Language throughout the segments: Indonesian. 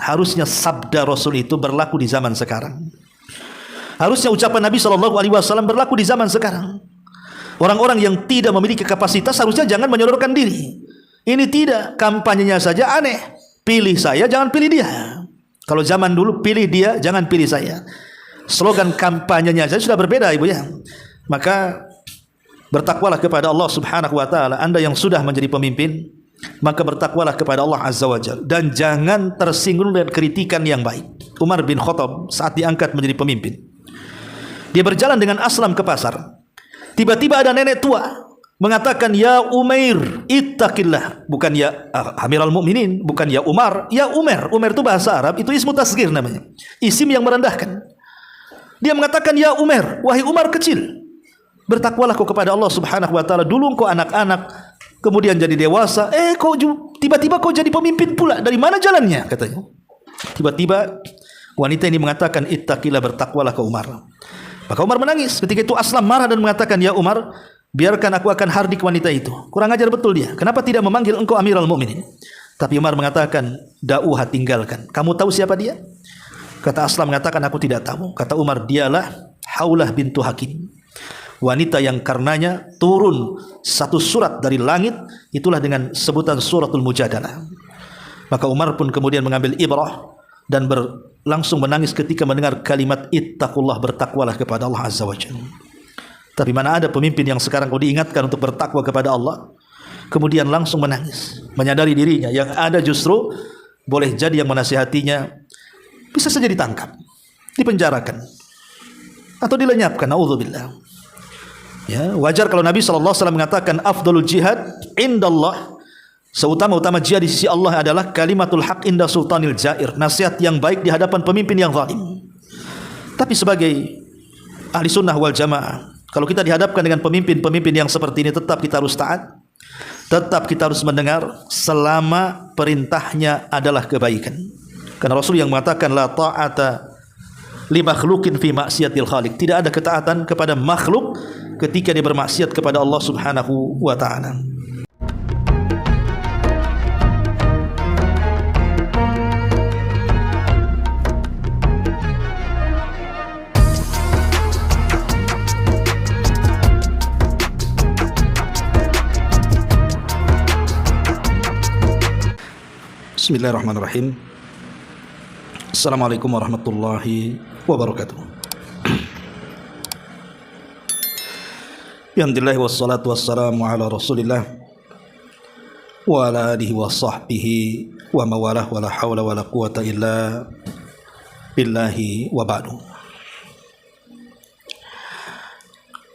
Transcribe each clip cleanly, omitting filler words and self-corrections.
Harusnya sabda Rasul itu berlaku di zaman sekarang. Harusnya ucapan Nabi SAW berlaku di zaman sekarang. Orang-orang yang tidak memiliki kapasitas harusnya jangan menyodorkan diri. Ini tidak, kampanyenya saja aneh. Pilih saya, jangan pilih dia. Kalau zaman dulu pilih dia, jangan pilih saya. Slogan kampanyenya saja sudah berbeda, ibu ya. Maka bertakwalah kepada Allah Subhanahu wa taala. Anda yang sudah menjadi pemimpin, maka bertakwalah kepada Allah Azza wa Jalla dan jangan tersinggung dengan kritikan yang baik. Umar bin Khattab saat diangkat menjadi pemimpin, dia berjalan dengan Aslam ke pasar. Tiba-tiba ada nenek tua mengatakan, "Ya Umair, ittaqillah." Bukan ya Amirul Mukminin, bukan ya Umar, ya Umar. Umar itu bahasa Arab, itu ismu tasghir namanya, isim yang merendahkan. Dia mengatakan, "Ya Umar, wahai Umar kecil, bertakwalah kau kepada Allah Subhanahu wa taala. Dulu kau anak-anak, kemudian jadi dewasa, kau tiba-tiba kau jadi pemimpin pula. Dari mana jalannya?" katanya. Tiba-tiba wanita ini mengatakan, "Ittaqillah, bertakwalah kau Umar." Maka Umar menangis. Ketika itu Aslam marah dan mengatakan, "Ya Umar, biarkan aku akan hardik wanita itu. Kurang ajar betul dia. Kenapa tidak memanggil engkau Amirul Mukminin?" Tapi Umar mengatakan, "Da'uha, tinggalkan. Kamu tahu siapa dia?" Kata Aslam mengatakan, "Aku tidak tahu." Kata Umar, "Dialah Haulah bintu Hakim, wanita yang karenanya turun satu surat dari langit, itulah dengan sebutan suratul Mujadalah." Maka Umar pun kemudian mengambil ibrah dan langsung menangis ketika mendengar kalimat ittaqullah, bertakwalah kepada Allah Azza wa Jalla. Tapi mana ada pemimpin yang sekarang kau diingatkan untuk bertakwa kepada Allah, kemudian langsung menangis, menyadari dirinya. Yang ada justru boleh jadi yang menasihatinya bisa saja ditangkap, dipenjarakan, atau dilenyapkan. Nauzubillah. Ya, wajar kalau Nabi SAW mengatakan afdalul jihad indallah, seutama-utama jihad di sisi Allah adalah kalimatul haq inda sultanil jair, nasihat yang baik di hadapan pemimpin yang zalim. Tapi sebagai ahli sunnah wal jamaah, kalau kita dihadapkan dengan pemimpin-pemimpin yang seperti ini, tetap kita harus taat, tetap kita harus mendengar selama perintahnya adalah kebaikan. Karena Rasul yang mengatakan la ta'ata li makhluqin fi maksiatil khaliq, tidak ada ketaatan kepada makhluk ketika dia bermaksiat kepada Allah Subhanahu wa taala. Bismillahirrahmanirrahim. Assalamualaikum warahmatullahi wabarakatuh. Alhamdulillah wassalatu wassalamu ala Rasulillah wa ala alihi wa sahbihi wa mawalah wa la hawla wa la quwata illa billahi wa ba'du.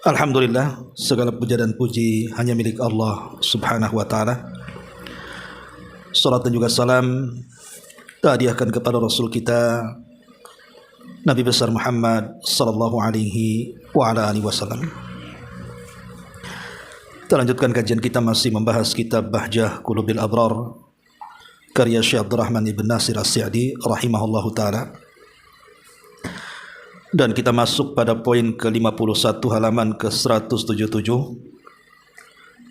Alhamdulillah, segala puja dan puji hanya milik Allah Subhanahu wa taala. Salat dan juga salam hadiahkan kepada Rasul kita Nabi besar Muhammad sallallahu alaihi wa ala alihi wasallam. Kita lanjutkan kajian kita, masih membahas kitab Bahjah Qulubil Abrar karya Syekh Abdurrahman ibn Nasir As-Sa'di rahimahullahu taala. Dan kita masuk pada poin ke-51 halaman ke-177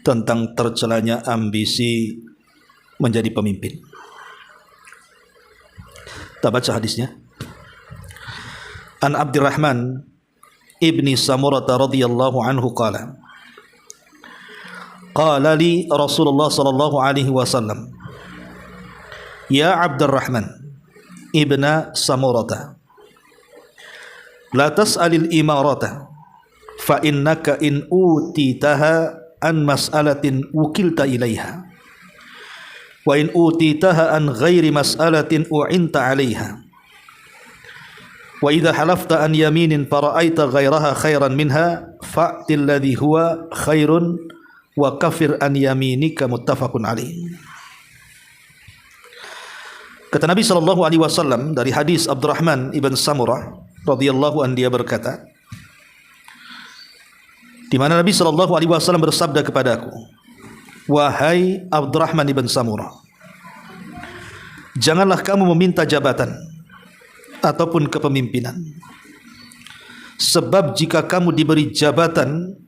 tentang tercelanya ambisi menjadi pemimpin. Kita baca hadisnya. An Abdurrahman ibni Samurah radhiyallahu anhu qala li Rasulullah sallallahu alaihi wasallam, ya Abdurrahman ibna Samurah, la tas'alil imarata fa innaka in utitaha an mas'alatin wukilta ilaiha wa in utitaha an ghairi mas'alatin u'inta 'alaiha wa idza halafta an yaminin fara'aita ghairaha khairan minha fa'til ladzi huwa khairun wa kafir an yaminika, muttafaqun 'alaih. Kata Nabi sallallahu alaihi wasallam dari hadis Abdurrahman ibn Samurah radhiyallahu anhu, dia berkata, di mana Nabi sallallahu alaihi wasallam bersabda kepadaku, wahai Abdurrahman ibn Samurah, janganlah kamu meminta jabatan ataupun kepemimpinan, sebab jika kamu diberi jabatan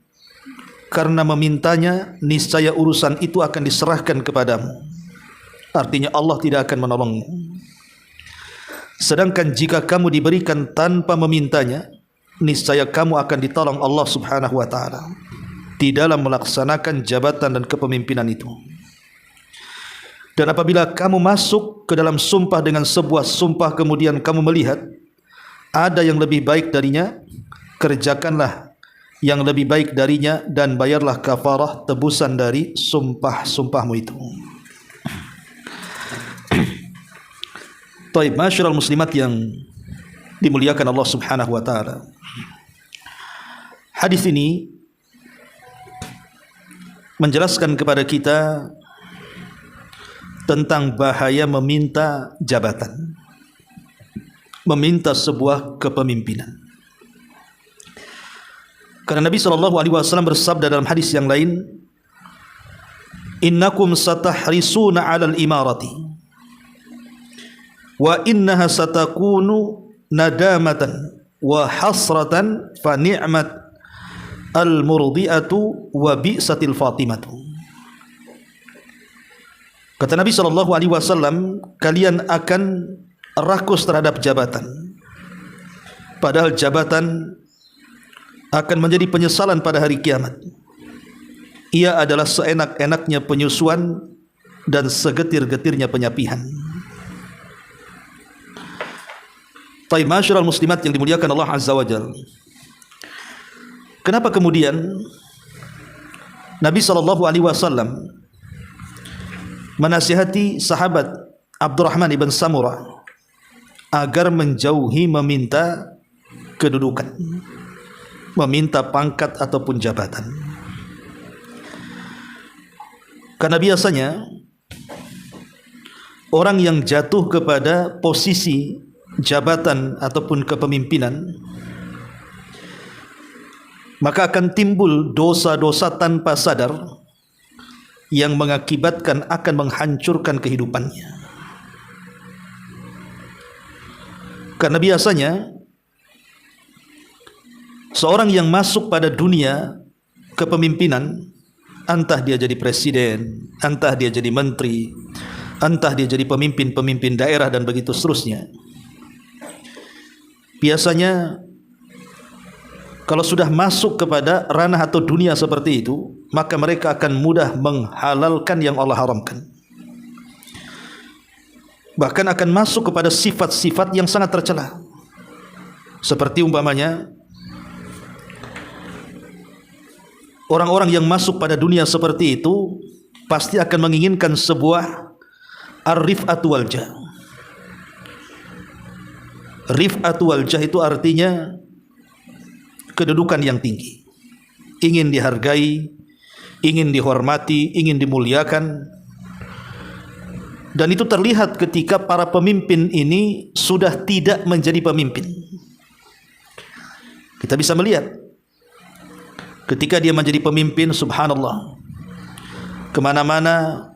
karena memintanya, niscaya urusan itu akan diserahkan kepadamu, artinya Allah tidak akan menolongmu. Sedangkan jika kamu diberikan tanpa memintanya, niscaya kamu akan ditolong Allah Subhanahu wa taala di dalam melaksanakan jabatan dan kepemimpinan itu. Dan apabila kamu masuk ke dalam sumpah dengan sebuah sumpah kemudian kamu melihat ada yang lebih baik darinya, kerjakanlah yang lebih baik darinya dan bayarlah kafarah tebusan dari sumpah-sumpahmu itu. Taib, masyiral muslimat yang dimuliakan Allah Subhanahu wa taala. Hadis ini menjelaskan kepada kita tentang bahaya meminta jabatan, meminta sebuah kepemimpinan. Karena Nabi SAW bersabda dalam hadis yang lain, "Innakum satahrisuna 'alal imarati wa innaha satakunu nadamatan wa hasratan fa ni'mat al-murdi'atu wa bi'satil fatimatu." Kata Nabi SAW, kalian akan rakus terhadap jabatan, padahal jabatan akan menjadi penyesalan pada hari kiamat. Ia adalah seenak-enaknya penyusuan dan segetir-getirnya penyapihan. Taib, masyiral muslimat yang dimuliakan Allah Azza wa Jalla. Kenapa kemudian Nabi SAW menasihati sahabat Abdurrahman ibn Samurah agar menjauhi meminta kedudukan, meminta pangkat ataupun jabatan? Karena biasanya orang yang jatuh kepada posisi jabatan ataupun kepemimpinan, maka akan timbul dosa-dosa tanpa sadar yang mengakibatkan akan menghancurkan kehidupannya. Karena biasanya seorang yang masuk pada dunia kepemimpinan, entah dia jadi presiden, entah dia jadi menteri, entah dia jadi pemimpin daerah dan begitu seterusnya, biasanya kalau sudah masuk kepada ranah atau dunia seperti itu, maka mereka akan mudah menghalalkan yang Allah haramkan. Bahkan akan masuk kepada sifat-sifat yang sangat tercela. Seperti umpamanya orang-orang yang masuk pada dunia seperti itu pasti akan menginginkan sebuah ar-rif'atu wal jah. Rif'atu wal jah itu artinya kedudukan yang tinggi, ingin dihargai, ingin dihormati, ingin dimuliakan. Dan itu terlihat ketika para pemimpin ini sudah tidak menjadi pemimpin. Kita bisa melihat ketika dia menjadi pemimpin, subhanallah, kemana-mana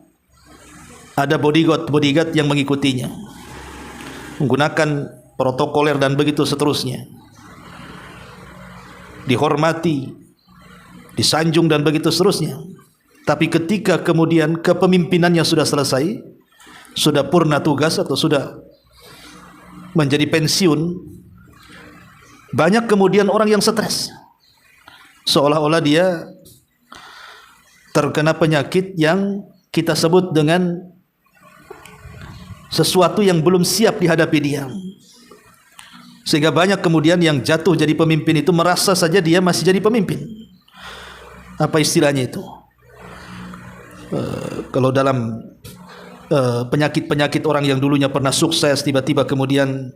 ada bodyguard yang mengikutinya, menggunakan protokoler dan begitu seterusnya, dihormati, disanjung dan begitu seterusnya. Tapi ketika kemudian kepemimpinannya sudah selesai, sudah purna tugas atau sudah menjadi pensiun, banyak kemudian orang yang stres, seolah-olah dia terkena penyakit yang kita sebut dengan sesuatu yang belum siap dihadapi dia. Sehingga banyak kemudian yang jatuh jadi pemimpin itu merasa saja dia masih jadi pemimpin. Apa istilahnya itu? Kalau dalam penyakit-penyakit orang yang dulunya pernah sukses, tiba-tiba kemudian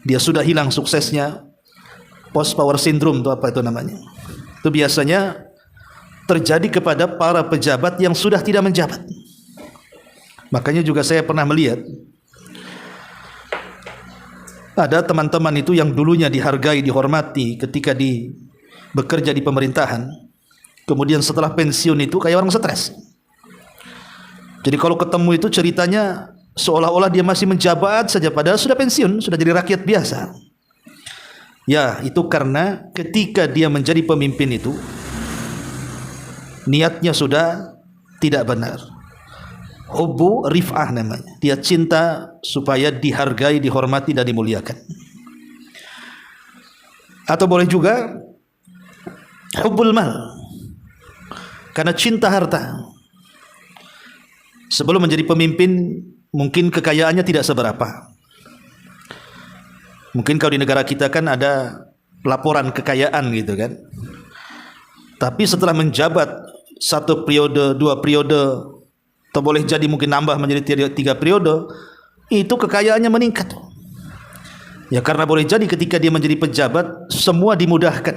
dia sudah hilang suksesnya, post power syndrome itu apa itu namanya? Itu biasanya terjadi kepada para pejabat yang sudah tidak menjabat. Makanya juga saya pernah melihat ada teman-teman itu yang dulunya dihargai, dihormati ketika bekerja di pemerintahan, kemudian setelah pensiun itu kayak orang stres. Jadi kalau ketemu itu ceritanya seolah-olah dia masih menjabat saja, padahal sudah pensiun, sudah jadi rakyat biasa. Ya, itu karena ketika dia menjadi pemimpin itu niatnya sudah tidak benar, Hubbu rif'ah namanya. Dia cinta supaya dihargai, dihormati dan dimuliakan. Atau boleh juga hubbul mal, karena cinta harta. Sebelum menjadi pemimpin, mungkin kekayaannya tidak seberapa. Mungkin kalau di negara kita kan ada laporan kekayaan gitu kan. Tapi setelah menjabat 1 periode, 2 periode, atau boleh jadi mungkin nambah menjadi 3 periode, itu kekayaannya meningkat. Ya karena boleh jadi ketika dia menjadi pejabat, semua dimudahkan.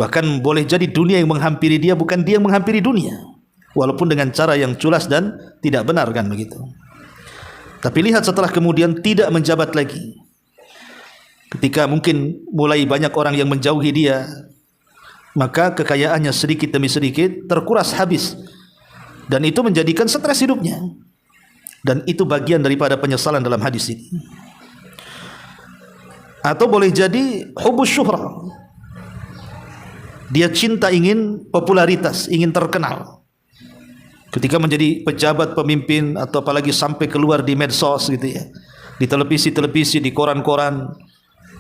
Bahkan boleh jadi dunia yang menghampiri dia, bukan dia yang menghampiri dunia, walaupun dengan cara yang culas dan tidak benar kan begitu. Tapi lihat setelah kemudian tidak menjabat lagi, ketika mungkin mulai banyak orang yang menjauhi dia, maka kekayaannya sedikit demi sedikit terkuras habis, dan itu menjadikan stres hidupnya. Dan itu bagian daripada penyesalan dalam hadis ini. Atau boleh jadi hubus syuhrah, dia cinta ingin popularitas, ingin terkenal. Ketika menjadi pejabat, pemimpin, atau apalagi sampai keluar di medsos gitu ya, di televisi-televisi, di koran-koran,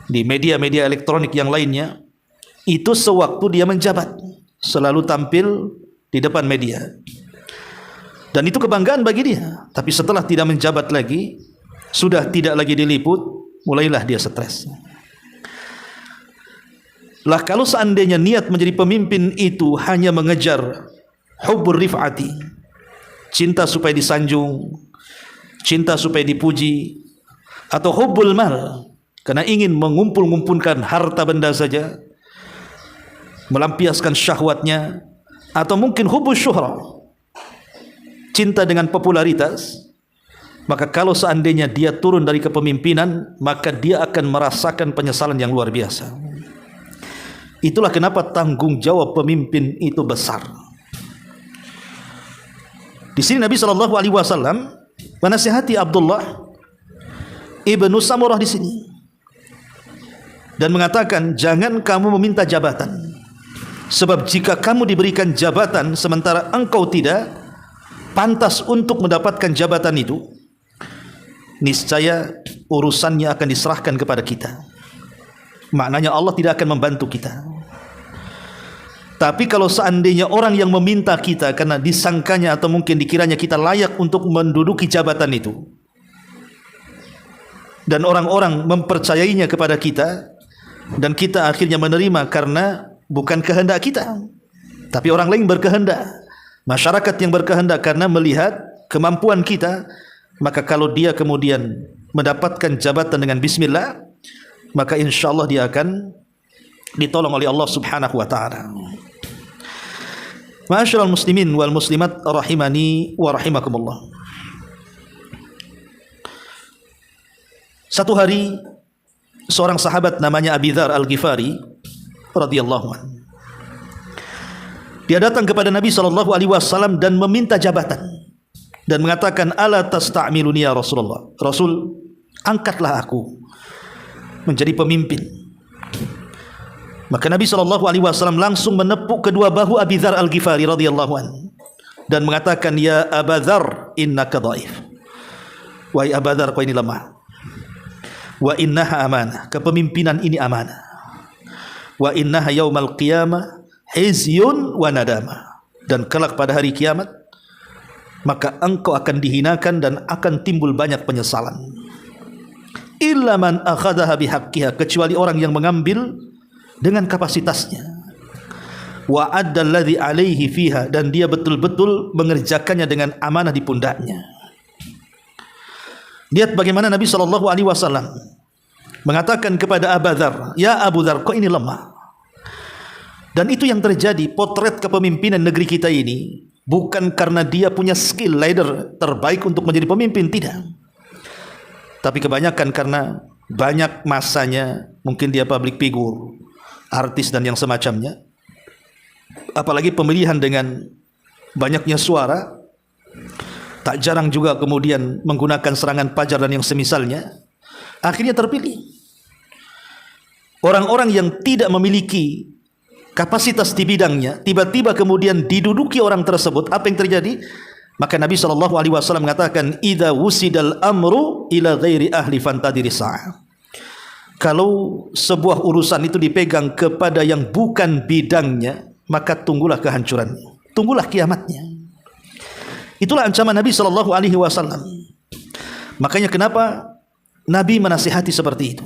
di media-media elektronik yang lainnya, itu sewaktu dia menjabat selalu tampil di depan media, dan itu kebanggaan bagi dia. Tapi setelah tidak menjabat lagi, sudah tidak lagi diliput, mulailah dia stres. Lah kalau seandainya niat menjadi pemimpin itu hanya mengejar hubbur rif'ati, cinta supaya disanjung, cinta supaya dipuji, atau hubbul mal, karena ingin mengumpul-ngumpulkan harta benda saja, melampiaskan syahwatnya, atau mungkin hubbus syuhrah, cinta dengan popularitas, maka kalau seandainya dia turun dari kepemimpinan, maka dia akan merasakan penyesalan yang luar biasa. Itulah kenapa tanggung jawab pemimpin itu besar. Di sini Nabi SAW menasihati Abdullah ibnu Samurah di sini, dan mengatakan, jangan kamu meminta jabatan, sebab jika kamu diberikan jabatan sementara engkau tidak pantas untuk mendapatkan jabatan itu, niscaya urusannya akan diserahkan kepada kita. Maknanya Allah tidak akan membantu kita. Tapi kalau seandainya orang yang meminta kita karena disangkanya atau mungkin dikiranya kita layak untuk menduduki jabatan itu, dan orang-orang mempercayainya kepada kita, dan kita akhirnya menerima karena bukan kehendak kita, tapi orang lain berkehendak, masyarakat yang berkehendak karena melihat kemampuan kita, maka kalau dia kemudian mendapatkan jabatan dengan bismillah, maka insyaAllah dia akan ditolong oleh Allah subhanahu wa ta'ala. Ma'asyiral muslimin wal muslimat rahimani wa rahimakumullah. Satu hari seorang sahabat namanya Abi Dzar Al-Ghifari radhiyallahu anhu, dia datang kepada Nabi SAW dan meminta jabatan, dan mengatakan, ala tasta'miluni ya Rasulullah, Rasul, angkatlah aku menjadi pemimpin. Maka Nabi SAW langsung menepuk kedua bahu Abi Dzar Al-Ghifari radhiyallahu anhu dan mengatakan, ya Aba Dzar, innaka dhaif. Wahai Aba Dzar, kau ini lemah. Wa innaha amanah, kepemimpinan ini amanah. Wa innaha yaumal qiyamah hizyun wa nadama, dan kelak pada hari kiamat maka engkau akan dihinakan dan akan timbul banyak penyesalan. Illa man akhadhaha bihaqqiha, kecuali orang yang mengambil dengan kapasitasnya. Wa addal ladzi alaihi fiha, dan dia betul-betul mengerjakannya dengan amanah di pundaknya. Lihat bagaimana Nabi SAW mengatakan kepada Abu Dzar, ya Abu Dzar, kau ini lemah. Dan itu yang terjadi. Potret kepemimpinan negeri kita ini bukan karena dia punya skill leader terbaik untuk menjadi pemimpin, tidak, tapi kebanyakan karena banyak masanya, mungkin dia public figure, artis dan yang semacamnya, apalagi pemilihan dengan banyaknya suara, tak jarang juga kemudian menggunakan serangan pajar dan yang semisalnya, akhirnya terpilih orang-orang yang tidak memiliki kapasitas di bidangnya, tiba-tiba kemudian diduduki orang tersebut. Apa yang terjadi? Maka Nabi SAW mengatakan, idza wusidal amru ila ghairi ahli fantadiri sa'ah. Kalau sebuah urusan itu dipegang kepada yang bukan bidangnya, maka tunggulah kehancurannya, tunggulah kiamatnya. Itulah ancaman Nabi SAW. Makanya kenapa Nabi menasihati seperti itu.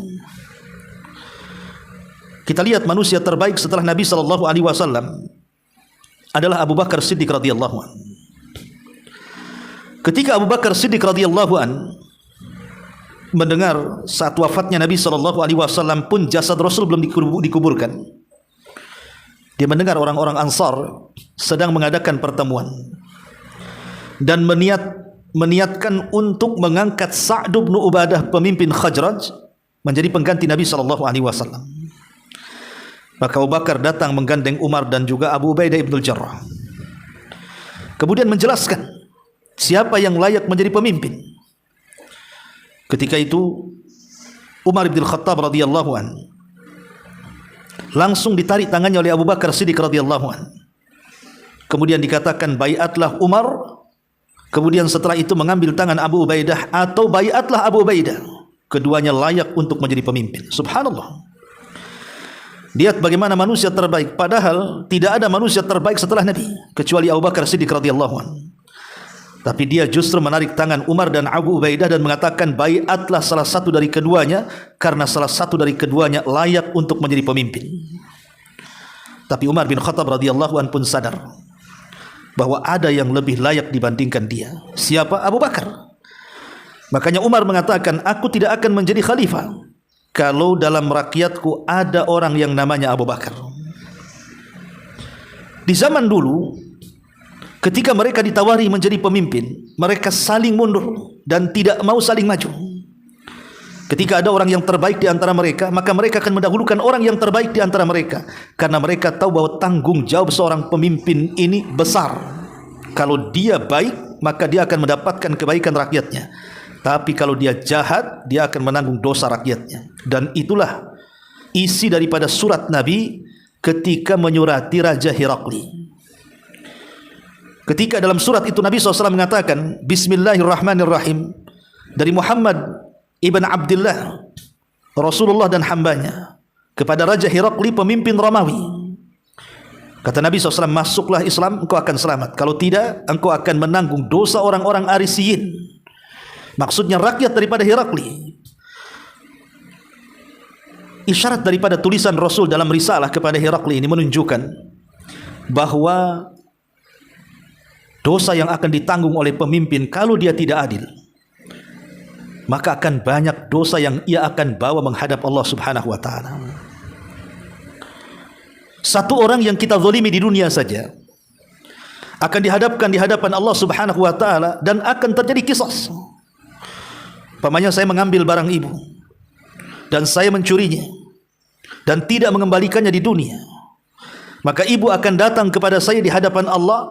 Kita lihat manusia terbaik setelah Nabi SAW adalah Abu Bakar Siddiq radhiyallahu anhu. Ketika Abu Bakar Siddiq radhiyallahu anhu mendengar saat wafatnya Nabi SAW pun jasad Rasul belum dikuburkan, dia mendengar orang-orang Ansar sedang mengadakan pertemuan dan meniatkan untuk mengangkat Sa'd bin Ubadah, pemimpin Khazraj, menjadi pengganti Nabi SAW. Maka Abu Bakar datang menggandeng Umar dan juga Abu Ubaidah ibn al-Jarrah, kemudian menjelaskan siapa yang layak menjadi pemimpin. Ketika itu Umar bin Khattab radhiyallahu an langsung ditarik tangannya oleh Abu Bakar Siddiq radhiyallahu an. Kemudian dikatakan, baiatlah Umar. Kemudian setelah itu mengambil tangan Abu Ubaidah, atau baiatlah Abu Ubaidah. Keduanya layak untuk menjadi pemimpin. Subhanallah. Lihat bagaimana manusia terbaik, padahal tidak ada manusia terbaik setelah Nabi kecuali Abu Bakar Siddiq radhiyallahu an. Tapi dia justru menarik tangan Umar dan Abu Ubaidah dan mengatakan, baiatlah salah satu dari keduanya, karena salah satu dari keduanya layak untuk menjadi pemimpin. Tapi Umar bin Khattab radhiyallahu an pun sadar bahwa ada yang lebih layak dibandingkan dia. Siapa? Abu Bakar. Makanya Umar mengatakan, aku tidak akan menjadi khalifah kalau dalam rakyatku ada orang yang namanya Abu Bakar. Di zaman dulu, ketika mereka ditawari menjadi pemimpin, mereka saling mundur dan tidak mau saling maju. Ketika ada orang yang terbaik di antara mereka, maka mereka akan mendahulukan orang yang terbaik di antara mereka, karena mereka tahu bahwa tanggung jawab seorang pemimpin ini besar. Kalau dia baik, maka dia akan mendapatkan kebaikan rakyatnya. Tapi kalau dia jahat, dia akan menanggung dosa rakyatnya. Dan itulah isi daripada surat Nabi ketika menyurati Raja Herakli. Ketika dalam surat itu Nabi SAW mengatakan, Bismillahirrahmanirrahim, dari Muhammad ibn Abdullah, Rasulullah dan hambanya, kepada Raja Herakli, pemimpin Romawi. Kata Nabi SAW, masuklah Islam, engkau akan selamat. Kalau tidak, engkau akan menanggung dosa orang-orang Arisiyin. Maksudnya rakyat daripada Herakli. Isyarat daripada tulisan Rasul dalam risalah kepada Herakli ini menunjukkan bahwa dosa yang akan ditanggung oleh pemimpin kalau dia tidak adil, maka akan banyak dosa yang ia akan bawa menghadap Allah Subhanahu wa ta'ala. Satu orang yang kita zalimi di dunia saja akan dihadapkan di hadapan Allah Subhanahu wa ta'ala dan akan terjadi qisas. Umpamanya saya mengambil barang ibu dan saya mencurinya dan tidak mengembalikannya di dunia, maka ibu akan datang kepada saya di hadapan Allah,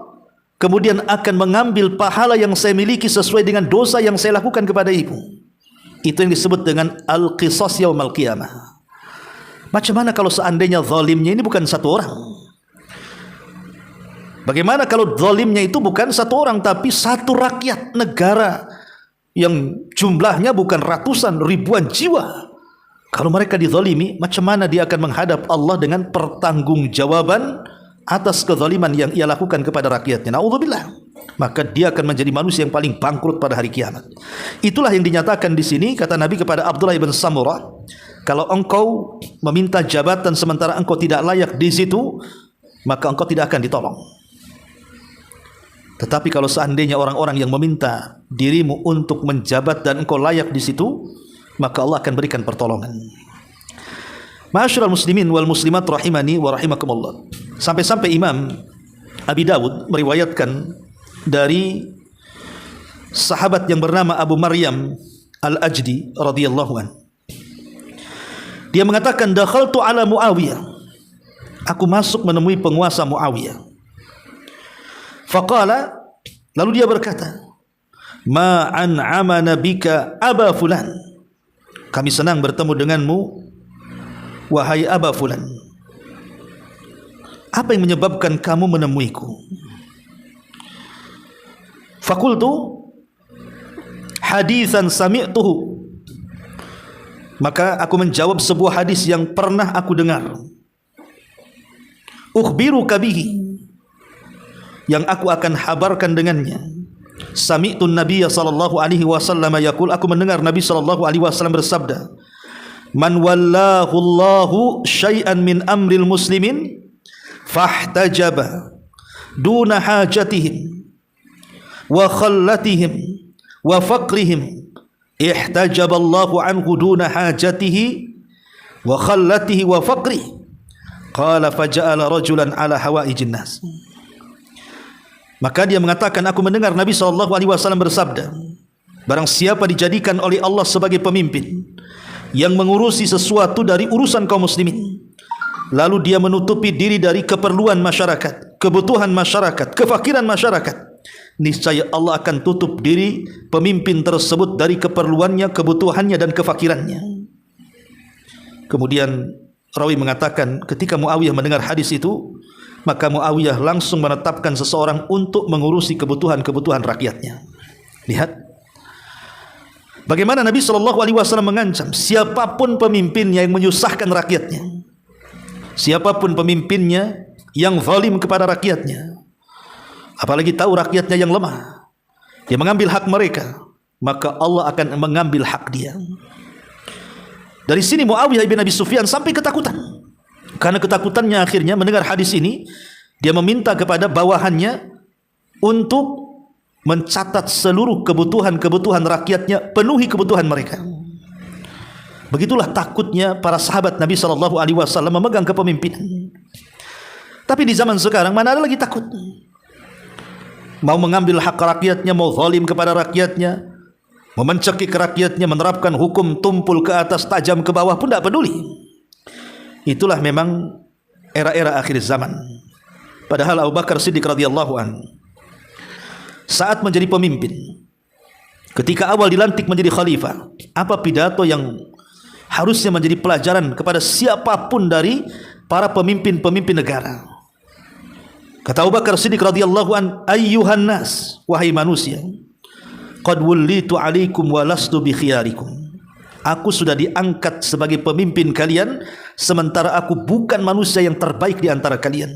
kemudian akan mengambil pahala yang saya miliki sesuai dengan dosa yang saya lakukan kepada ibu. Itu yang disebut dengan al-qisas yaumal qiyamah. Macam mana kalau seandainya zalimnya ini bukan satu orang? Bagaimana kalau zalimnya itu bukan satu orang, tapi satu rakyat negara yang jumlahnya bukan ratusan, ribuan jiwa? Kalau mereka dizalimi, macam mana dia akan menghadap Allah dengan pertanggungjawaban atas kezaliman yang ia lakukan kepada rakyatnya? Naudzubillah. Maka dia akan menjadi manusia yang paling bangkrut pada hari kiamat. Itulah yang dinyatakan di sini, kata Nabi kepada Abdullah bin Samurah, kalau engkau meminta jabatan sementara engkau tidak layak di situ, maka engkau tidak akan ditolong. Tetapi kalau seandainya orang-orang yang meminta dirimu untuk menjabat dan engkau layak di situ, maka Allah akan berikan pertolongan. Ma'asyiral muslimin wal muslimat rahimani wa rahimakumullah. Sampai-sampai Imam Abi Dawud meriwayatkan dari sahabat yang bernama Abu Maryam Al-Ajdi radhiyallahu an. Dia mengatakan, dakhaltu ala Muawiyah. Aku masuk menemui penguasa Muawiyah. Faqala, lalu dia berkata, ma an'amana bika aba fulan. Kami senang bertemu denganmu, wahai aba fulan. Apa yang menyebabkan kamu menemuiku? Fakultu haditsan sami'tuhu, maka aku menjawab sebuah hadis yang pernah aku dengar. Ukhbiruka bihi, yang aku akan habarkan dengannya. Sami'tu Nabiyya sallallahu alaihi wasallam yaqul, aku mendengar Nabi sallallahu alaihi wasallam bersabda, man wallahu Allahu syai'an min amril muslimin fahtajaba duna hajatihim wa khallatihim wa faqrihim ihtajaballahu anhu duna hajatihi wa khallatihi wa faqri. Qala faja'ala rajulan ala hawaijin nas. Maka dia mengatakan, aku mendengar Nabi SAW bersabda, barang siapa dijadikan oleh Allah sebagai pemimpin yang mengurusi sesuatu dari urusan kaum muslimin, lalu dia menutupi diri dari keperluan masyarakat, kebutuhan masyarakat, kefakiran masyarakat, niscaya Allah akan tutup diri pemimpin tersebut dari keperluannya, kebutuhannya dan kefakirannya. Kemudian rawi mengatakan, ketika Muawiyah mendengar hadis itu, maka Muawiyah langsung menetapkan seseorang untuk mengurusi kebutuhan-kebutuhan rakyatnya. Lihat bagaimana Nabi SAW mengancam siapapun pemimpinnya yang menyusahkan rakyatnya, siapapun pemimpinnya yang zalim kepada rakyatnya, apalagi tahu rakyatnya yang lemah, dia mengambil hak mereka, maka Allah akan mengambil hak dia. Dari sini Muawiyah bin Abi Sufyan sampai ketakutan. Karena ketakutannya akhirnya mendengar hadis ini, dia meminta kepada bawahannya untuk mencatat seluruh kebutuhan-kebutuhan rakyatnya, penuhi kebutuhan mereka. Begitulah takutnya para sahabat Nabi SAW memegang kepemimpinan. Tapi di zaman sekarang mana ada lagi takut? Mau mengambil hak rakyatnya, mau zalim kepada rakyatnya, memencekik rakyatnya, menerapkan hukum tumpul ke atas, tajam ke bawah pun tidak peduli. Itulah memang era-era akhir zaman. Padahal Abu Bakar Siddiq radhiyallahu anhu saat menjadi pemimpin, ketika awal dilantik menjadi khalifah, apa pidato yang harusnya menjadi pelajaran kepada siapapun dari para pemimpin-pemimpin negara? Kata Abu Bakar Siddiq radhiyallahu anhu, ayyuhan nas, wahai manusia, qad wullitu alaikum wa lastu bi khiyarikum. Aku sudah diangkat sebagai pemimpin kalian, sementara aku bukan manusia yang terbaik di antara kalian.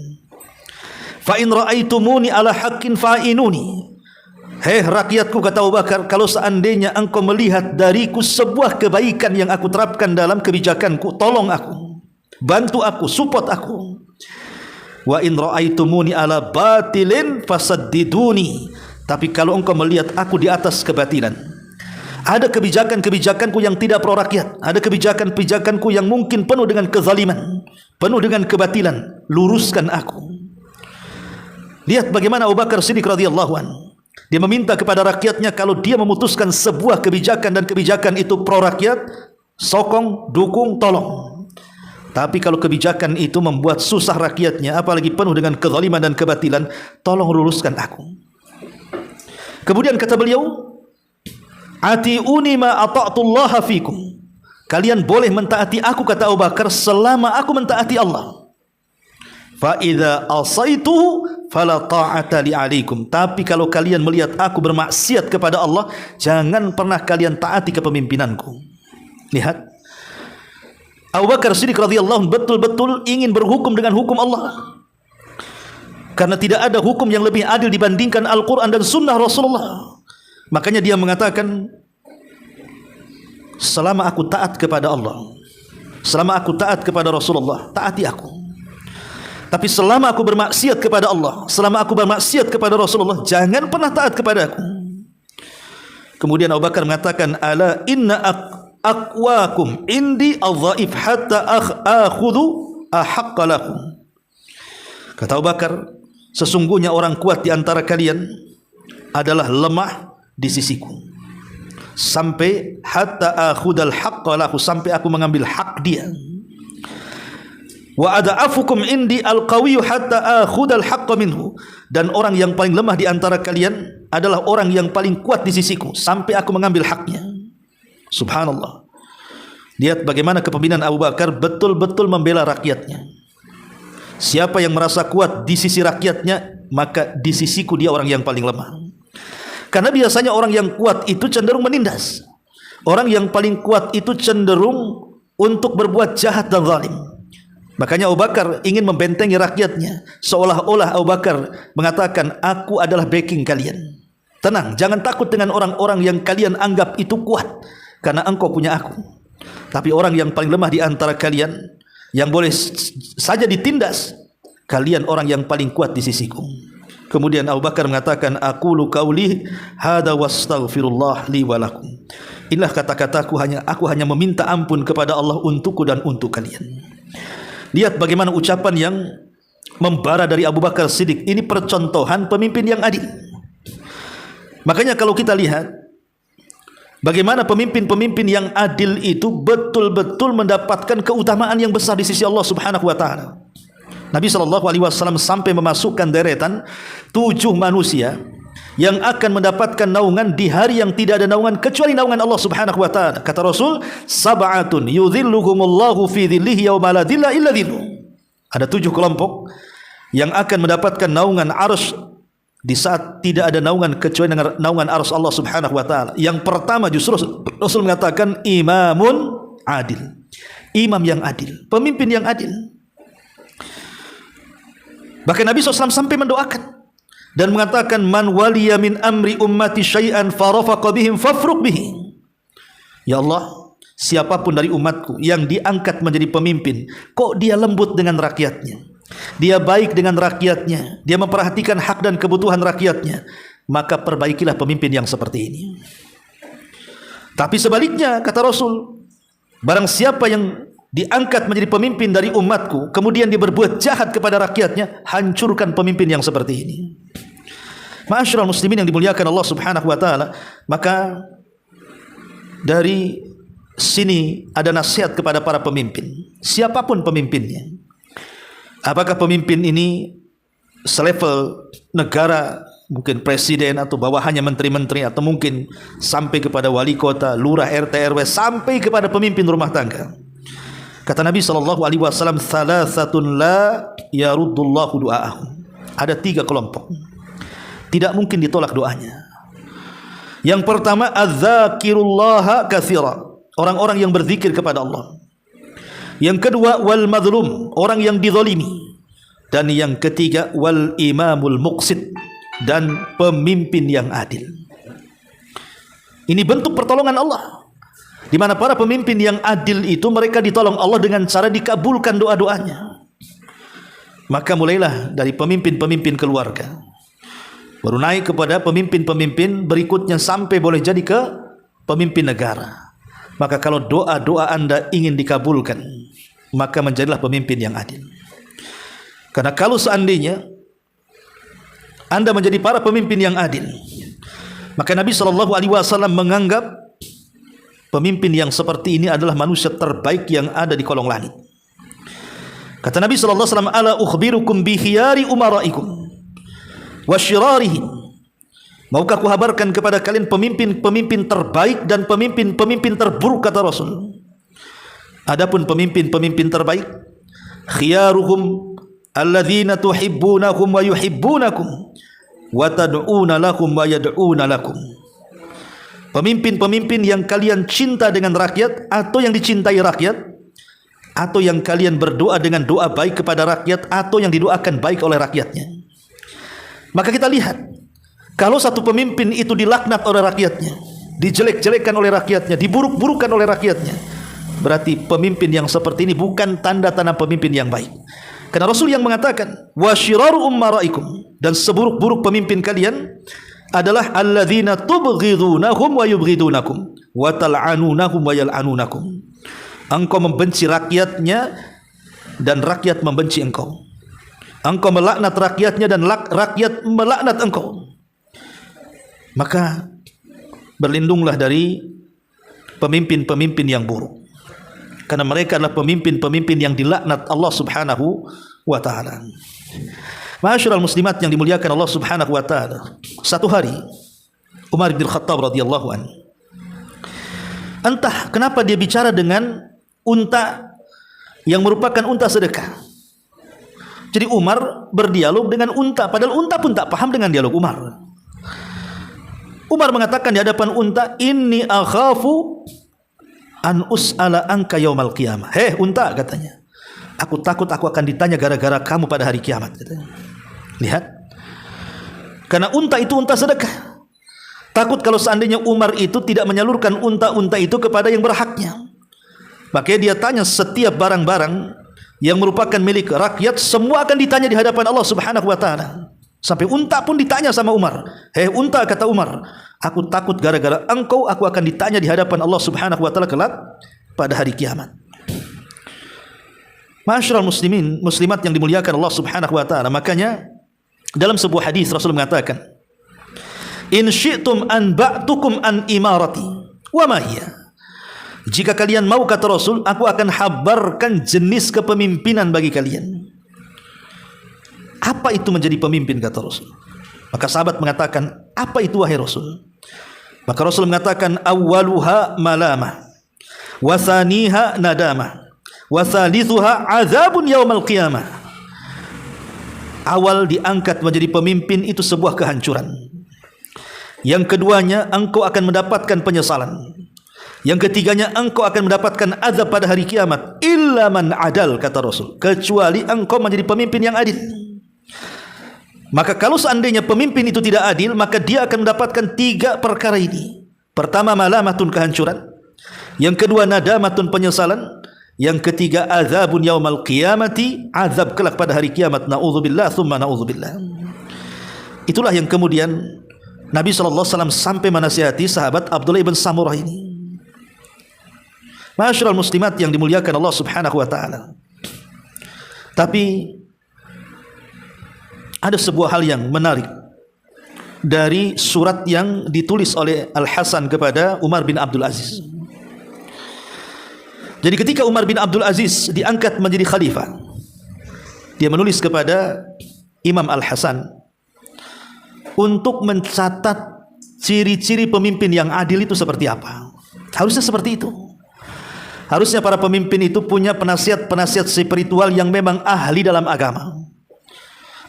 Fa in ra'aitumuni ala haqqin fa'inuni. Hei rakyatku, kata Abu Bakar, kalau seandainya engkau melihat dariku sebuah kebaikan yang aku terapkan dalam kebijakanku, tolong aku, bantu aku, support aku. Wa in ra'aitumuni ala batilin fasaddiduni. Tapi kalau engkau melihat aku di atas kebatilan, ada kebijakan-kebijakanku yang tidak pro rakyat, ada kebijakan-kebijakanku yang mungkin penuh dengan kezaliman, penuh dengan kebatilan, luruskan aku. Lihat bagaimana Abu Bakar Siddiq radhiyallahu anhu, dia meminta kepada rakyatnya, kalau dia memutuskan sebuah kebijakan dan kebijakan itu pro rakyat, sokong, dukung, tolong. Tapi kalau kebijakan itu membuat susah rakyatnya, apalagi penuh dengan kezaliman dan kebatilan, tolong luruskan aku. Kemudian kata beliau, ati'uni ma ata'tullaha fikum. Kalian boleh mentaati aku, kata Abu Bakar, selama aku mentaati Allah. Fa idza asaitu fala ta'ata li alaikum. Tapi kalau kalian melihat aku bermaksiat kepada Allah, jangan pernah kalian taati kepemimpinanku. Lihat, Abu Bakar Siddiq radhiyallahu anhu betul-betul ingin berhukum dengan hukum Allah. Karena tidak ada hukum yang lebih adil dibandingkan Al-Quran dan Sunnah Rasulullah. Makanya dia mengatakan, selama aku taat kepada Allah, selama aku taat kepada Rasulullah, taati aku. Tapi selama aku bermaksiat kepada Allah, selama aku bermaksiat kepada Rasulullah, jangan pernah taat kepada aku. Kemudian Abu Bakar mengatakan, ala inna aqwakum indi al-dhaif hatta akhudhu ahaqqa lakum. Kata Abu Bakar, sesungguhnya orang kuat di antara kalian adalah lemah di sisiku, sampai hatta akhudal haqqa lahu, sampai aku mengambil hak dia. Wa ada'afukum indi al-qawiyyu hatta akhudal haqqa minhu. Dan orang yang paling lemah di antara kalian adalah orang yang paling kuat di sisiku, sampai aku mengambil haknya. Subhanallah. Lihat bagaimana kepemimpinan Abu Bakar betul-betul membela rakyatnya. Siapa yang merasa kuat di sisi rakyatnya, maka di sisiku dia orang yang paling lemah. Karena biasanya orang yang kuat itu cenderung menindas. Orang yang paling kuat itu cenderung untuk berbuat jahat dan zalim. Makanya Abu Bakar ingin membentengi rakyatnya, seolah-olah Abu Bakar mengatakan, aku adalah backing kalian. Tenang, jangan takut dengan orang-orang yang kalian anggap itu kuat, karena engkau punya aku. Tapi orang yang paling lemah di antara kalian, yang boleh saja ditindas, kalian orang yang paling kuat di sisiku. Kemudian Abu Bakar mengatakan, aqulu qauli hada wastaghfirullah li wa lakum. Inilah kata-kataku, aku hanya meminta ampun kepada Allah untukku dan untuk kalian. Lihat bagaimana ucapan yang membara dari Abu Bakar Siddiq. Ini percontohan pemimpin yang adil. Makanya kalau kita lihat bagaimana pemimpin-pemimpin yang adil itu betul-betul mendapatkan keutamaan yang besar di sisi Allah Subhanahu wa taala. Nabi SAW sampai memasukkan deretan 7 manusia yang akan mendapatkan naungan di hari yang tidak ada naungan kecuali naungan Allah Subhanahu wa taala. Kata Rasul, sab'atun yudhilluhumullahu fi dhillihi yauma la dhilla illa dhilluh. Ada 7 kelompok yang akan mendapatkan naungan arsy di saat tidak ada naungan kecuali dengan naungan arsy Allah Subhanahu wa taala. Yang pertama justru Rasul mengatakan imamun adil. Imam yang adil, pemimpin yang adil. Bahkan Nabi SAW sampai mendoakan dan mengatakan, man waliya min amri ummati syai'an farafaqa bihim fafruq bihi. Ya Allah, siapapun dari umatku yang diangkat menjadi pemimpin, kok dia lembut dengan rakyatnya, dia baik dengan rakyatnya, dia memperhatikan hak dan kebutuhan rakyatnya, maka perbaikilah pemimpin yang seperti ini. Tapi sebaliknya, kata Rasul, barang siapa yang diangkat menjadi pemimpin dari umatku, kemudian dia berbuat jahat kepada rakyatnya, hancurkan pemimpin yang seperti ini. Ma'asyiral muslimin yang dimuliakan Allah Subhanahu wa taala, maka dari sini ada nasihat kepada para pemimpin, siapapun pemimpinnya. Apakah pemimpin ini selevel negara, mungkin presiden atau bawahannya menteri-menteri, atau mungkin sampai kepada wali kota, lurah, RT, RW, sampai kepada pemimpin rumah tangga. Kata Nabi SAW, thalathatun la yaruddullahu du'a'ahum. Ada 3 kelompok, tidak mungkin ditolak doanya. Yang pertama, adzakirullaha katsira, orang-orang yang berzikir kepada Allah. Yang kedua, wal madlum, orang yang dizalimi. Dan yang ketiga, wal imamul muqsit, dan pemimpin yang adil. Ini bentuk pertolongan Allah, di mana para pemimpin yang adil itu mereka ditolong Allah dengan cara dikabulkan doa-doanya. Maka mulailah dari pemimpin-pemimpin keluarga, baru naik kepada pemimpin-pemimpin berikutnya sampai boleh jadi ke pemimpin negara. Maka kalau doa-doa Anda ingin dikabulkan, maka menjadilah pemimpin yang adil. Karena kalau seandainya Anda menjadi para pemimpin yang adil, maka Nabi SAW menganggap pemimpin yang seperti ini adalah manusia terbaik yang ada di kolong langit. Kata Nabi SAW, ala ukhbirukum bihiyari umaraikum wa syirarihim. Maukah aku kabarkan kepada kalian pemimpin-pemimpin terbaik dan pemimpin-pemimpin terburuk, kata Rasul. Adapun pemimpin-pemimpin terbaik, khiyaruhum alladzina tuhibbunahum wa yuhibbunakum wa tad'una lahum wa yad'una lakum. Pemimpin-pemimpin yang kalian cinta dengan rakyat atau yang dicintai rakyat, atau yang kalian berdoa dengan doa baik kepada rakyat atau yang didoakan baik oleh rakyatnya. Maka kita lihat, kalau satu pemimpin itu dilaknat oleh rakyatnya, dijelek-jelekkan oleh rakyatnya, diburuk-burukan oleh rakyatnya, berarti pemimpin yang seperti ini bukan tanda-tanda pemimpin yang baik. Karena Rasul yang mengatakan, wa syiraru ummaraikum, dan seburuk-buruk pemimpin kalian adalah alladzina tubghidunahum wa yubghidunakum wa tal'anunahum wa yal'anunakum. Engkau membenci rakyatnya dan rakyat membenci engkau. Engkau melaknat rakyatnya dan rakyat melaknat engkau. Maka berlindunglah dari pemimpin-pemimpin yang buruk, karena mereka adalah pemimpin-pemimpin yang dilaknat Allah Subhanahu wa taala. Ma'asyiral muslimat yang dimuliakan Allah Subhanahu wa taala. Satu hari Umar bin Khattab radhiyallahu anhu, entah kenapa dia bicara dengan unta yang merupakan unta sedekah. Jadi Umar berdialog dengan unta, padahal unta pun tak paham dengan dialog Umar. Umar mengatakan di hadapan unta, inni akhafu an us'ala anka yaumal qiyamah. Hei unta, katanya, aku takut aku akan ditanya gara-gara kamu pada hari kiamat, katanya. Lihat, karena unta itu unta sedekah. Takut kalau seandainya Umar itu tidak menyalurkan unta-unta itu kepada yang berhaknya, makanya dia tanya setiap barang-barang yang merupakan milik rakyat, semua akan ditanya di hadapan Allah Subhanahu wa taala. Sampai unta pun ditanya sama Umar. Hei unta, kata Umar, aku takut gara-gara engkau aku akan ditanya di hadapan Allah Subhanahu wa taala kelak pada hari kiamat. Ma'asyiral muslimin, muslimat yang dimuliakan Allah Subhanahu wa taala, makanya dalam sebuah hadis Rasul mengatakan, in syi'tum an ba'tukum an imarati wa ma hiya. Jika kalian mau, kata Rasul, aku akan habarkan jenis kepemimpinan bagi kalian. Apa itu menjadi pemimpin, kata Rasul? Maka sahabat mengatakan, apa itu wahai Rasul? Maka Rasul mengatakan, awwaluha malamah, wa thaniha nadamah, wa thalithuha azabun yaumal qiyamah. Awal diangkat menjadi pemimpin itu sebuah kehancuran. Yang keduanya, engkau akan mendapatkan penyesalan. Yang ketiganya, engkau akan mendapatkan azab pada hari kiamat. Illa man adal, kata Rasul, kecuali engkau menjadi pemimpin yang adil. Maka kalau seandainya pemimpin itu tidak adil, maka dia akan mendapatkan 3 perkara ini. Pertama, malamatun, kehancuran. Yang kedua, nadamatun, penyesalan. Yang ketiga, azabun yaumal qiyamati, azab kelak pada hari kiamat. Na'udzubillah thumma na'udzubillah. Itulah yang kemudian Nabi SAW sampai menasihati sahabat Abdullah ibn Samurah ini. Ma'asyiral muslimat yang dimuliakan Allah Subhanahu wa taala. Tapi ada sebuah hal yang menarik dari surat yang ditulis oleh Al-Hasan kepada Umar bin Abdul Aziz. Jadi ketika Umar bin Abdul Aziz diangkat menjadi khalifah, dia menulis kepada Imam Al-Hasan untuk mencatat ciri-ciri pemimpin yang adil itu seperti apa. Harusnya seperti itu. Harusnya para pemimpin itu punya penasihat-penasihat spiritual yang memang ahli dalam agama,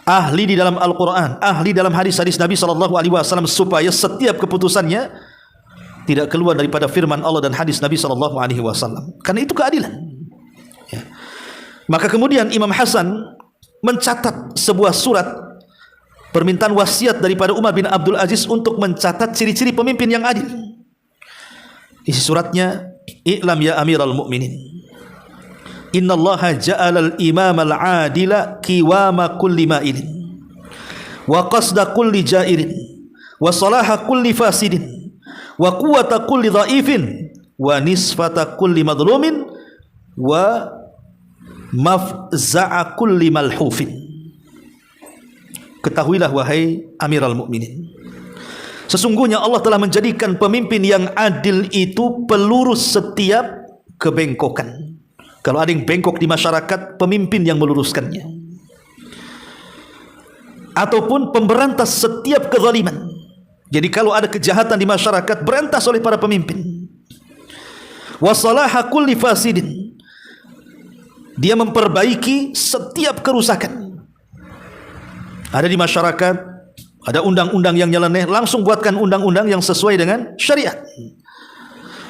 ahli di dalam Al-Quran, ahli dalam hadis-hadis Nabi SAW, supaya setiap keputusannya tidak keluar daripada firman Allah dan hadis Nabi SAW. Karena itu keadilan. Ya. Maka kemudian Imam Hasan mencatat sebuah surat permintaan wasiat daripada Umar bin Abdul Aziz untuk mencatat ciri-ciri pemimpin yang adil. Isi suratnya, i'lam ya amiral mu'minin, innallaha ja'alal imamal adila qiwama kulli ma'ilin wa qasda kulli ja'irin wa salaha kulli fasidin wa quwwata kulli dha'ifin wa nisfata kulli madlumin wa mafza'a kulli malhufin. Ketahuilah wahai amiral mu'minin, sesungguhnya Allah telah menjadikan pemimpin yang adil itu pelurus setiap kebengkokan. Kalau ada yang bengkok di masyarakat, pemimpin yang meluruskannya. Ataupun pemberantas setiap kezaliman. Jadi kalau ada kejahatan di masyarakat, berantas oleh para pemimpin. Wasalaha kulli fasidin, dia memperbaiki setiap kerusakan. Ada di masyarakat, ada undang-undang yang nyeleneh, langsung buatkan undang-undang yang sesuai dengan syariat.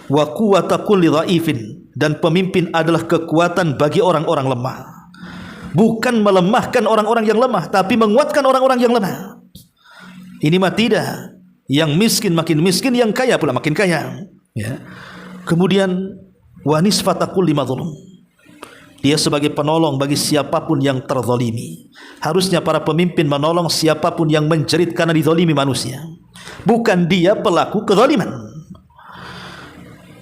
Wa quwwata kulli dhaifin, dan pemimpin adalah kekuatan bagi orang-orang lemah. Bukan melemahkan orang-orang yang lemah, tapi menguatkan orang-orang yang lemah. Ini mah tidak. Yang miskin makin miskin, yang kaya pula makin kaya. Ya. Kemudian wa nisfata kulli madhlum, dia sebagai penolong bagi siapapun yang terzalimi. Harusnya para pemimpin menolong siapapun yang menjerit karena dizalimi manusia, bukan dia pelaku kezaliman.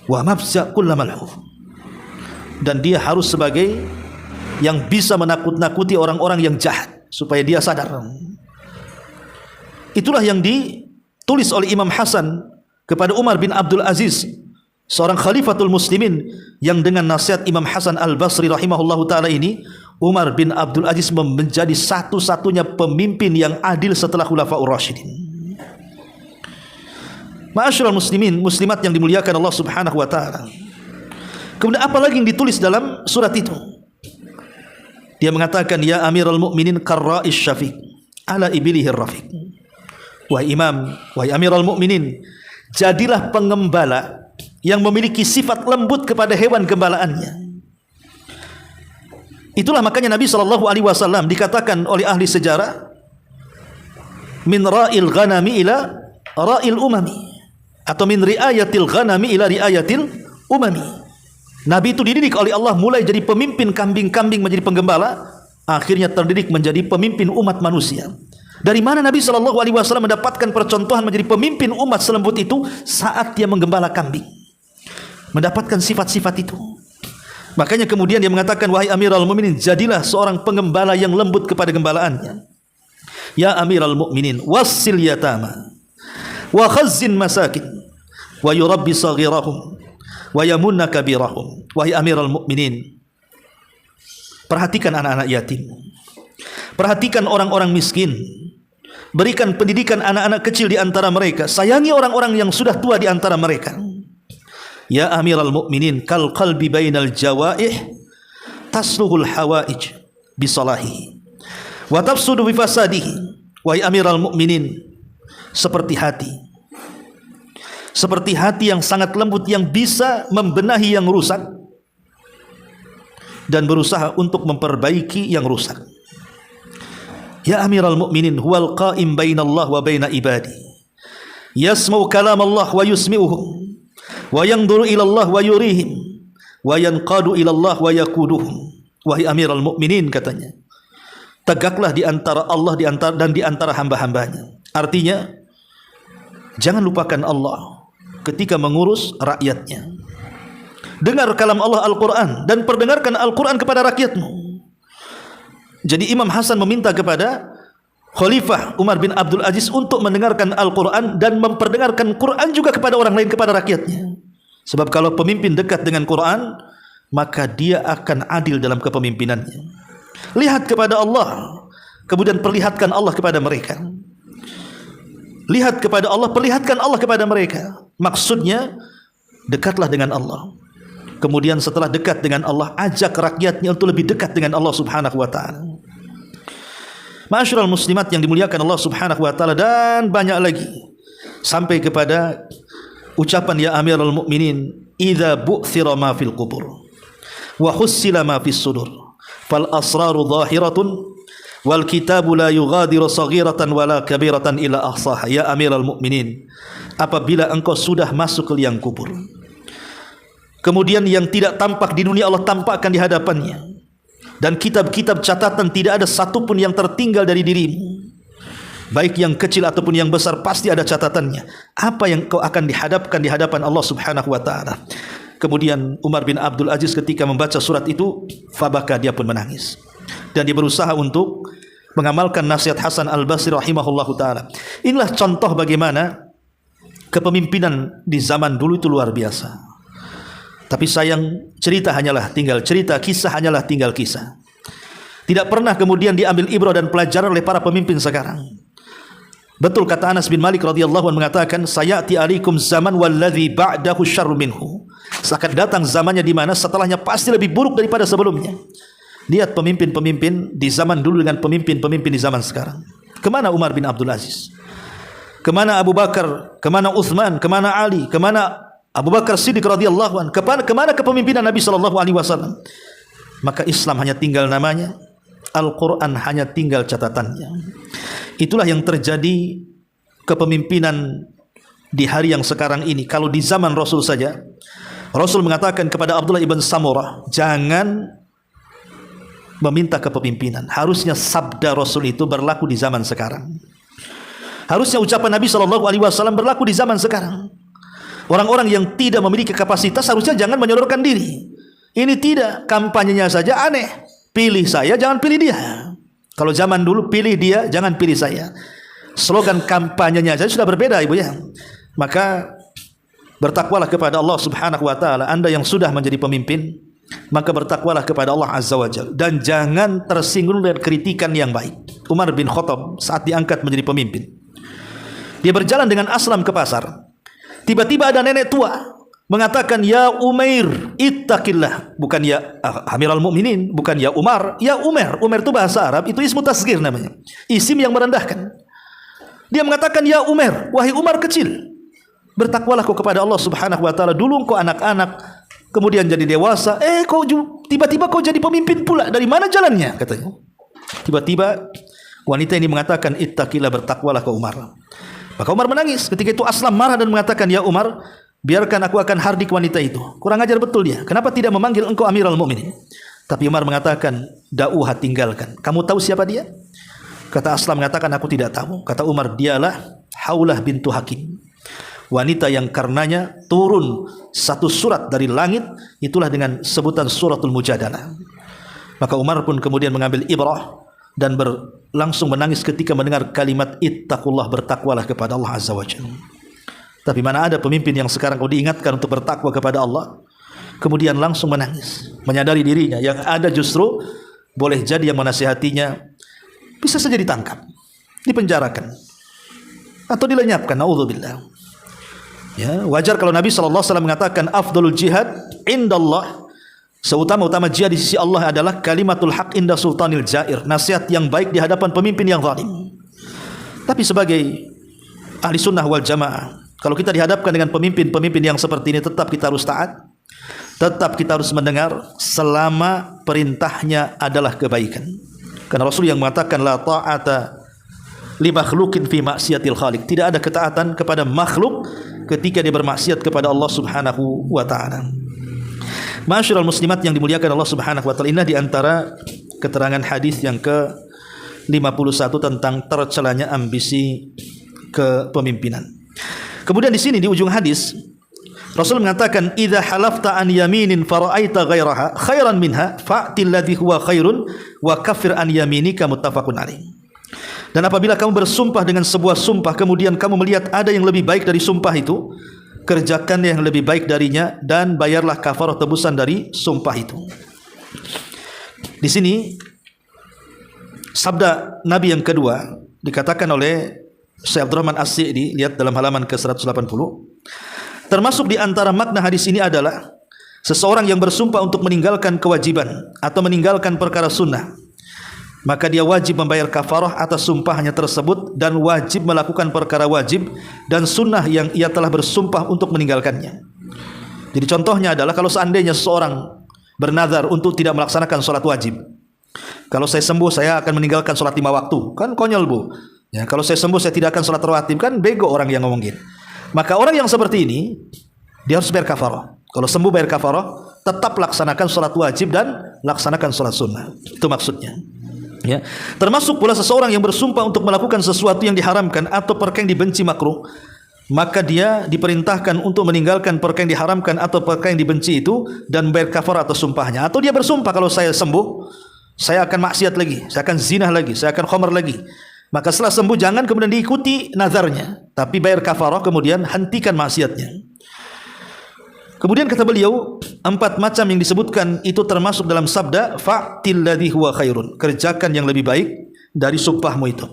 Wa mafza' kullu malhuf, dan dia harus sebagai yang bisa menakut-nakuti orang-orang yang jahat supaya dia sadar. Itulah yang ditulis oleh Imam Hasan kepada Umar bin Abdul Aziz, seorang khalifatul muslimin, yang dengan nasihat Imam Hasan al-Basri rahimahullahu ta'ala ini, Umar bin Abdul Aziz menjadi satu-satunya pemimpin yang adil setelah Khulafaur Rasyidin. Ma'asyiral muslimin, muslimat yang dimuliakan Allah Subhanahu wa ta'ala. Kemudian apa lagi yang ditulis dalam surat itu? Dia mengatakan, ya amiral mu'minin karra'is syafiq ala ibilihir rafiq. wahai imam, wahai Amirul Mukminin, jadilah pengembala yang memiliki sifat lembut kepada hewan gembalaannya. Itulah makanya Nabi SAW dikatakan oleh ahli sejarah, min ra'il ghanami ila ra'il umami, atau min riayatil ghanami ila riayatil umami. Nabi itu dididik oleh Allah mulai jadi pemimpin kambing-kambing menjadi penggembala, akhirnya terdidik menjadi pemimpin umat manusia. Dari mana Nabi SAW mendapatkan percontohan menjadi pemimpin umat selembut itu? Saat dia menggembala kambing, mendapatkan sifat-sifat itu. Makanya kemudian dia mengatakan, wahai Amirul Mukminin, jadilah seorang pengembala yang lembut kepada gembalaannya. Ya Amirul Mukminin, wassil yatama wa khazzin masakin wa yurabbi saghirahum wa yamunna kabirahum. Wahai Amirul Mukminin, perhatikan anak-anak yatim, perhatikan orang-orang miskin, berikan pendidikan anak-anak kecil di antara mereka, sayangi orang-orang yang sudah tua di antara mereka. Ya Amirul Mukminin, kal qalbi bainal jawaih tasluhul hawaij bisalahi wa tafsudu bi fasadihi. Wahai Amirul Mukminin, seperti hati yang sangat lembut yang bisa membenahi yang rusak dan berusaha untuk memperbaiki yang rusak. Ya Amirul Mukminin, huwal qa'im bainallah wa baina ibadi, yasma'u kalam Allah wa yusmi'uhum wa yanzuru ila Allah wa yurihim wa yanqadu ila Allah wa yakuduhum. Wahai Amirul Mukminin, katanya, tegaklah di antara Allah dan di antara hamba-hambanya. Artinya, jangan lupakan Allah ketika mengurus rakyatnya. Dengar kalam Allah Al-Quran dan perdengarkan Al-Quran kepada rakyatmu. Jadi Imam Hasan meminta kepada Khalifah Umar bin Abdul Aziz untuk mendengarkan Al-Quran dan memperdengarkan Quran juga kepada orang lain, kepada rakyatnya. Sebab kalau pemimpin dekat dengan Quran, maka dia akan adil dalam kepemimpinannya. Lihat kepada Allah, kemudian perlihatkan Allah kepada mereka. Lihat kepada Allah, perlihatkan Allah kepada mereka. Maksudnya, dekatlah dengan Allah. Kemudian setelah dekat dengan Allah, ajak rakyatnya untuk lebih dekat dengan Allah Subhanahu wa ta'ala. Ma'asyiral muslimat yang dimuliakan Allah Subhanahu wa ta'ala, dan banyak lagi, sampai kepada ucapan ya Amirul Mukminin, idza bu'thira ma fil qubur wa hussila ma fis sudur fal asraru zahiratun wal kitabu la yughadiru saghiratan wala kabiratan illa ahsaha. Ya Amirul Mukminin, apabila engkau sudah masuk ke liang kubur, kemudian yang tidak tampak di dunia Allah tampakkan di hadapannya, dan kitab-kitab catatan tidak ada satupun yang tertinggal dari dirimu, baik yang kecil ataupun yang besar, pasti ada catatannya. Apa yang kau akan dihadapkan di hadapan Allah Subhanahu wa ta'ala. Kemudian Umar bin Abdul Aziz ketika membaca surat itu, fabaka, dia pun menangis. Dan dia berusaha untuk mengamalkan nasihat Hasan Al-Basri rahimahullahu ta'ala. Inilah contoh bagaimana kepemimpinan di zaman dulu itu luar biasa. Tapi sayang, cerita hanyalah tinggal cerita, kisah hanyalah tinggal kisah. Tidak pernah kemudian diambil ibrah dan pelajaran oleh para pemimpin sekarang. Betul kata Anas bin Malik radhiyallahu anhu mengatakan, sayati alaikum zaman walladzi ba'dahu syarru minhu. Akan datang zamannya di mana setelahnya pasti lebih buruk daripada sebelumnya. Lihat pemimpin-pemimpin di zaman dulu dengan pemimpin-pemimpin di zaman sekarang. Kemana Umar bin Abdul Aziz? Kemana Abu Bakar? Kemana Uthman? Kemana Ali? Kemana Abu Bakar Siddiq radhiyallahu anhu? Kemana kepemimpinan Nabi sallallahu alaihi wasallam? Maka Islam hanya tinggal namanya, Al-Quran hanya tinggal catatannya. Itulah yang terjadi kepemimpinan di hari yang sekarang ini. Kalau di zaman Rasul saja, Rasul mengatakan kepada Abdullah ibn Samurah, jangan meminta kepemimpinan. Harusnya sabda Rasul itu berlaku di zaman sekarang. Harusnya ucapan Nabi SAW berlaku di zaman sekarang. Orang-orang yang tidak memiliki kapasitas harusnya jangan menyodorkan diri. Ini tidak, kampanyenya saja aneh. Pilih saya, jangan pilih dia. Kalau zaman dulu pilih dia, jangan pilih saya. Slogan kampanyenya saja sudah berbeda, ibu ya. Maka bertakwalah kepada Allah Subhanahu wa ta'ala. Anda yang sudah menjadi pemimpin, maka bertakwalah kepada Allah Azza wa Jalla, dan jangan tersinggung dengan kritikan yang baik. Umar bin Khattab saat diangkat menjadi pemimpin, dia berjalan dengan Aslam ke pasar. Tiba-tiba ada nenek tua mengatakan, ya Umair, ittaqillah. Bukan ya Amirul Mukminin, bukan ya Umar, ya Umar. Umar itu bahasa Arab, itu ismu tasghir namanya, isim yang merendahkan. Dia mengatakan, ya Umar, wahai Umar kecil, bertakwalah kau kepada Allah Subhanahu wa taala. Dulu kau anak-anak, kemudian jadi dewasa, kau tiba-tiba kau jadi pemimpin pula. Dari mana jalannya? Katanya. Tiba-tiba wanita ini mengatakan, ittaqillah, bertakwalah kau Umar. Maka Umar menangis. Ketika itu Aslam marah dan mengatakan, ya Umar, biarkan aku akan hardik wanita itu. Kurang ajar betul dia. Kenapa tidak memanggil engkau Amirul Mukminin? Tapi Umar mengatakan, da'uha, tinggalkan. Kamu tahu siapa dia? Kata Aslam mengatakan, aku tidak tahu. Kata Umar, dialah Haulah bintu Hakim, wanita yang karenanya turun satu surat dari langit, itulah dengan sebutan suratul Mujadalah. Maka Umar pun kemudian mengambil ibrah dan langsung menangis ketika mendengar kalimat ittaqullah, bertakwalah kepada Allah Azza wa Jalla. Tapi mana ada pemimpin yang sekarang kau diingatkan untuk bertakwa kepada Allah, kemudian langsung menangis, menyadari dirinya yang ada justru boleh jadi yang menasihatinya bisa saja ditangkap, dipenjarakan, atau dilenyapkan. Naudzubillah. Ya, wajar kalau Nabi SAW mengatakan afdalul jihad indallah, seutama-utama jihad di sisi Allah adalah kalimatul haq inda sultanil jair, nasihat yang baik di hadapan pemimpin yang zalim. Tapi sebagai ahli sunnah wal jamaah, kalau kita dihadapkan dengan pemimpin-pemimpin yang seperti ini, tetap kita harus taat, tetap kita harus mendengar selama perintahnya adalah kebaikan. Karena Rasul yang mengatakan la ta'ata li makhluqin fi maksiatil khaliq, tidak ada ketaatan kepada makhluk ketika dia bermaksiat kepada Allah Subhanahu wa taala. Ma'asyiral muslimat yang dimuliakan Allah Subhanahu wa taala, ini di antara keterangan hadis yang ke-51 tentang tercelanya ambisi kepemimpinan. Kemudian di sini di ujung hadis Rasul mengatakan, idza halafta an yaminin fara'aita ghairaha khairan minha fa'til ladzi huwa khairun wa kaffir an yaminika, muttafaqun alaih. Dan apabila kamu bersumpah dengan sebuah sumpah, kemudian kamu melihat ada yang lebih baik dari sumpah itu, kerjakan yang lebih baik darinya dan bayarlah kafarah tebusan dari sumpah itu. Di sini sabda Nabi yang kedua dikatakan oleh Syekh Abdurrahman As-Sa'di, lihat dalam halaman ke-180. Termasuk di antara makna hadis ini adalah seseorang yang bersumpah untuk meninggalkan kewajiban atau meninggalkan perkara sunnah, maka dia wajib membayar kafarah atas sumpahnya tersebut dan wajib melakukan perkara wajib dan sunnah yang ia telah bersumpah untuk meninggalkannya. Jadi contohnya adalah kalau seandainya seseorang bernazar untuk tidak melaksanakan sholat wajib, kalau saya sembuh saya akan meninggalkan sholat 5 waktu, kan konyol bu. Ya, kalau saya sembuh saya tidak akan sholat rawatib, kan bego orang yang ngomongin. Maka orang yang seperti ini dia harus bayar kafarah. Kalau sembuh bayar kafarah, tetap laksanakan sholat wajib dan laksanakan sholat sunnah. Itu maksudnya. Ya. Termasuk pula seseorang yang bersumpah untuk melakukan sesuatu yang diharamkan atau perkara yang dibenci makruh, maka dia diperintahkan untuk meninggalkan perkara yang diharamkan atau perkara yang dibenci itu dan bayar kafarah atas sumpahnya. Atau dia bersumpah, kalau saya sembuh saya akan maksiat lagi, saya akan zina lagi, saya akan khamar lagi. Maka setelah sembuh jangan kemudian diikuti nazarnya, tapi bayar kafarah, kemudian hentikan maksiatnya. Kemudian kata beliau, 4 macam yang disebutkan itu termasuk dalam sabda fa'til ladzi huwa khairun, kerjakan yang lebih baik dari sumpahmu itu.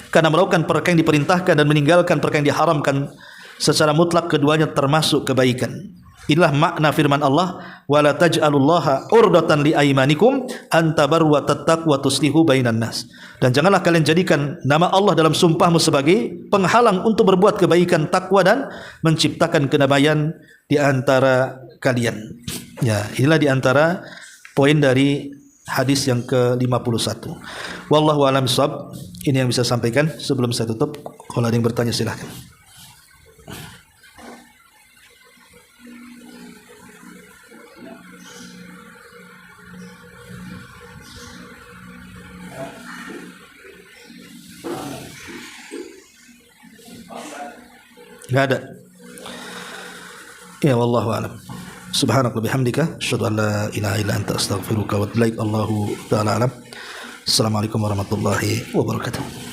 Karena melakukan perkara yang diperintahkan dan meninggalkan perkara yang diharamkan secara mutlak, keduanya termasuk kebaikan. Inilah makna firman Allah, wala taj'alullaha urdatan li aymanikum an tabarru wa tattaqu wa tuslihu bainan nas. Dan janganlah kalian jadikan nama Allah dalam sumpahmu sebagai penghalang untuk berbuat kebaikan, takwa dan menciptakan kedamaian di antara kalian. Ya, inilah di antara poin dari hadis yang ke-51. Wallahu a'lam bishawab. Ini yang bisa saya sampaikan sebelum saya tutup. Kalau ada yang bertanya silahkan. Enggak ada. Ya wallahu a'lam. Subhanaka bihamdika asyhadu an la ilaha illa anta astaghfiruka wa atubu ilaik. Allahu ta'ala alam. Assalamualaikum warahmatullahi wabarakatuh.